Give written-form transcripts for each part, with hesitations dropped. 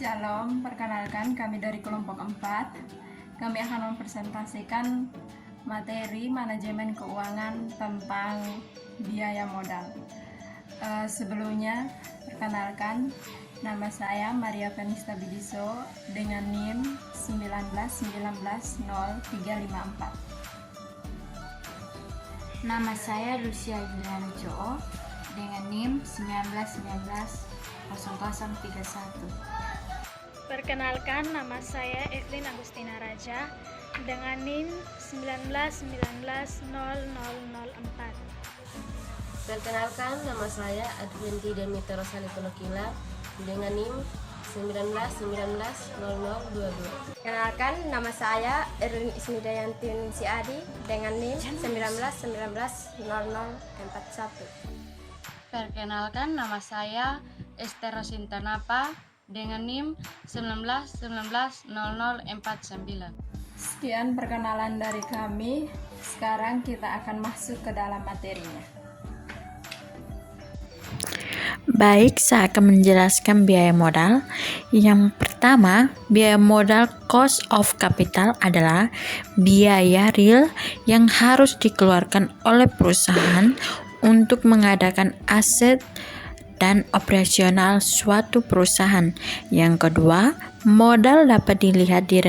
Shalom, perkenalkan kami dari kelompok 4. Kami akan mempresentasikan materi manajemen keuangan tentang biaya modal. Sebelumnya, perkenalkan, nama saya Maria Fenista Bidiso dengan NIM 191903554. Nama saya Lucia Juliana Joo dengan NIM 1919031. Perkenalkan, nama saya Evelyn Agustina Raja dengan NIM 1919004. Perkenalkan, nama saya Adrianti Demita Rosali Ponokila dengan NIM 1919022. Perkenalkan, nama saya Erwin Ismidayanti Ningsiadi dengan NIM 1919041. Perkenalkan, nama saya Esther Rosinta Napa dengan NIM 1919049. Sekian perkenalan dari kami. Sekarang kita akan masuk ke dalam materinya. Baik, saya akan menjelaskan biaya modal. Yang pertama, biaya modal cost of capital adalah biaya real yang harus dikeluarkan oleh perusahaan untuk mengadakan aset dan operasional suatu perusahaan. Yang kedua, modal dapat dilihat di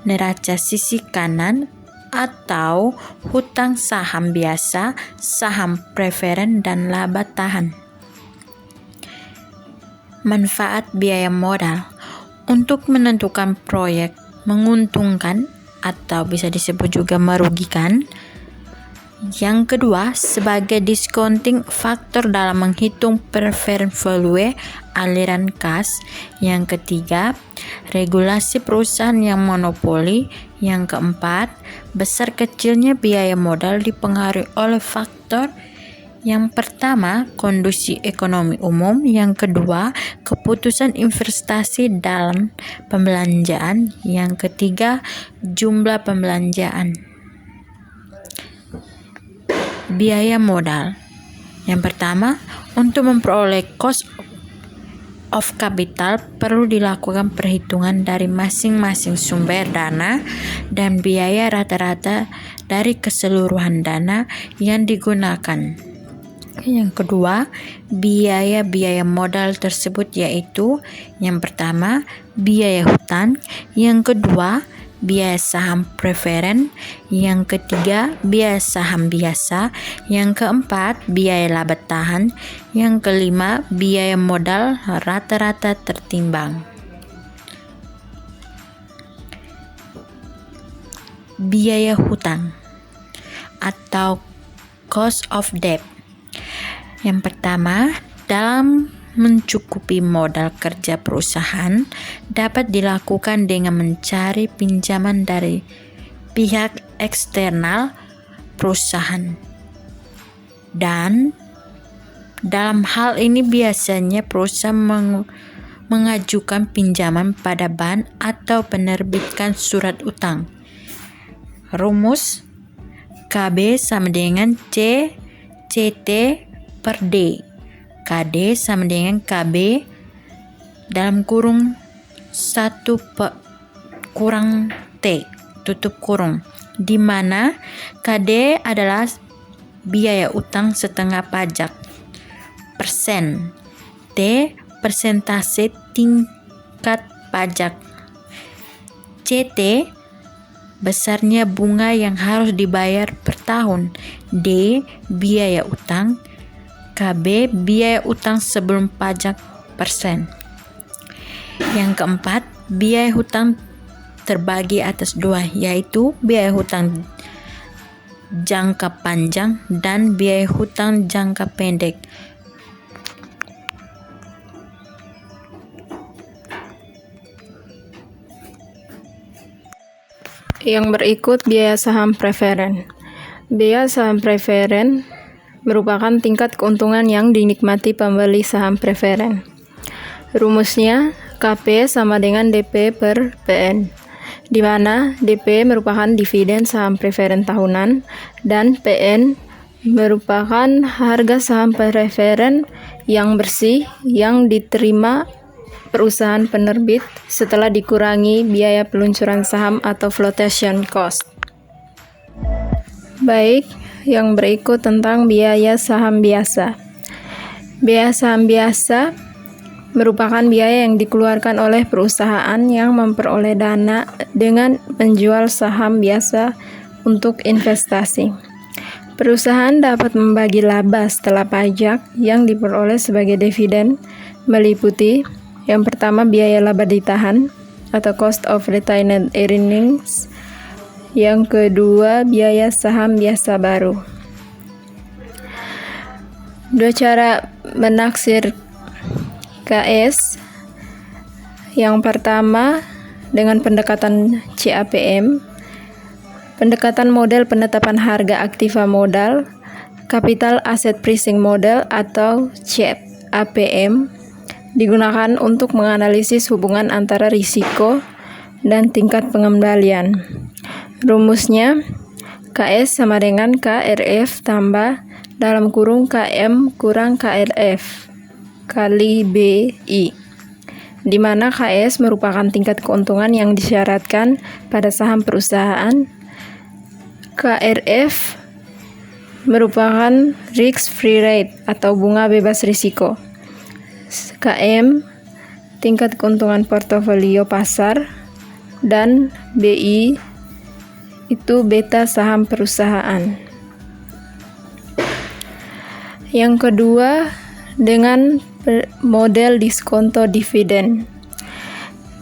neraca sisi kanan atau hutang saham biasa, saham preferen, dan laba tahan. Manfaat biaya modal untuk menentukan proyek menguntungkan atau bisa disebut juga merugikan. Yang kedua, sebagai discounting faktor dalam menghitung preferred value aliran kas. Yang ketiga, regulasi perusahaan yang monopoli. Yang keempat, besar kecilnya biaya modal dipengaruhi oleh faktor. Yang pertama, kondisi ekonomi umum. Yang kedua, keputusan investasi dalam pembelanjaan. Yang ketiga, jumlah pembelanjaan. Biaya modal. Yang pertama, untuk memperoleh cost of capital perlu dilakukan perhitungan dari masing-masing sumber dana dan biaya rata-rata dari keseluruhan dana yang digunakan. Yang kedua, biaya modal tersebut yaitu yang pertama, biaya hutang, yang kedua, biaya saham preferen, yang ketiga, biaya saham biasa, yang keempat, biaya laba tahan, yang kelima, biaya modal rata-rata tertimbang. Biaya hutang atau cost of debt. Yang pertama, dalam mencukupi modal kerja perusahaan dapat dilakukan dengan mencari pinjaman dari pihak eksternal perusahaan. Dan dalam hal ini biasanya perusahaan mengajukan pinjaman pada bank atau penerbitkan surat utang. Rumus KB sama dengan C CT per D. KD sama dengan KB dalam kurung 1 kurang T tutup kurung, di mana KD adalah biaya utang setengah pajak persen, T persentase tingkat pajak, CT besarnya bunga yang harus dibayar per tahun, D biaya utang, KB biaya utang sebelum pajak persen. Yang keempat, biaya hutang terbagi atas dua, yaitu biaya hutang jangka panjang dan biaya hutang jangka pendek. Yang berikut biaya saham preferen. Biaya saham preferen merupakan tingkat keuntungan yang dinikmati pembeli saham preferen. Rumusnya KP sama dengan DP per PN, di mana DP merupakan dividen saham preferen tahunan dan PN merupakan harga saham preferen yang bersih yang diterima perusahaan penerbit setelah dikurangi biaya peluncuran saham atau flotation cost. Baik, yang berikut tentang biaya saham biasa. Biaya saham biasa merupakan biaya yang dikeluarkan oleh perusahaan yang memperoleh dana dengan menjual saham biasa untuk investasi. Perusahaan dapat membagi laba setelah pajak yang diperoleh sebagai dividen meliputi yang pertama biaya laba ditahan atau cost of retained earnings, yang kedua biaya saham biasa baru. Dua cara menaksir KS. Yang pertama dengan pendekatan CAPM, pendekatan model penetapan harga aktiva modal, capital asset pricing model atau CAPM, digunakan untuk menganalisis hubungan antara risiko dan tingkat pengembalian. Rumusnya KS sama dengan KRF tambah dalam kurung KM kurang KRF kali BI, di mana KS merupakan tingkat keuntungan yang disyaratkan pada saham perusahaan. KRF merupakan risk free rate atau bunga bebas risiko. KM tingkat keuntungan portofolio pasar, dan BI itu beta saham perusahaan. Yang kedua dengan model diskonto dividen.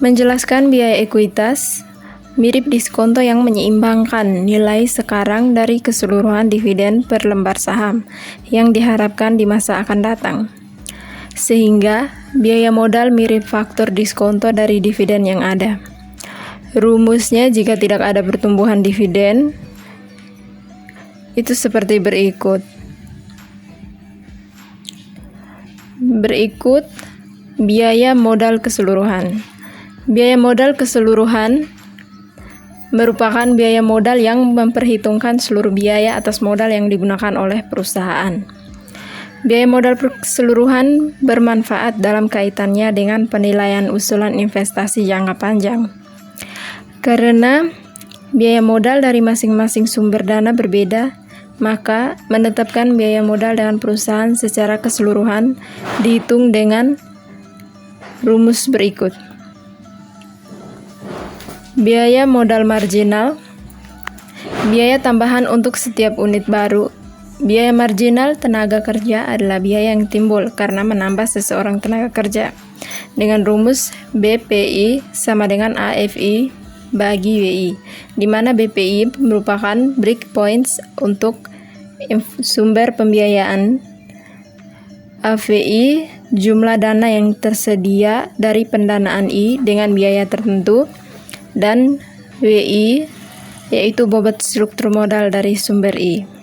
Menjelaskan biaya ekuitas mirip diskonto yang menyeimbangkan nilai sekarang dari keseluruhan dividen per lembar saham yang diharapkan di masa akan datang. Sehingga biaya modal mirip faktor diskonto dari dividen yang ada. Rumusnya jika tidak ada pertumbuhan dividen itu seperti berikut. Berikut biaya modal keseluruhan. Biaya modal keseluruhan merupakan biaya modal yang memperhitungkan seluruh biaya atas modal yang digunakan oleh perusahaan. Biaya modal keseluruhan bermanfaat dalam kaitannya dengan penilaian usulan investasi jangka panjang. Karena biaya modal dari masing-masing sumber dana berbeda, maka menetapkan biaya modal dengan perusahaan secara keseluruhan dihitung dengan rumus berikut. Biaya modal marginal, biaya tambahan untuk setiap unit baru. Biaya marginal tenaga kerja adalah biaya yang timbul karena menambah seseorang tenaga kerja, dengan rumus BPI sama dengan AFI bagi WI, di mana BPI merupakan break points untuk sumber pembiayaan, AVI jumlah dana yang tersedia dari pendanaan I dengan biaya tertentu, dan WI yaitu bobot struktur modal dari sumber I.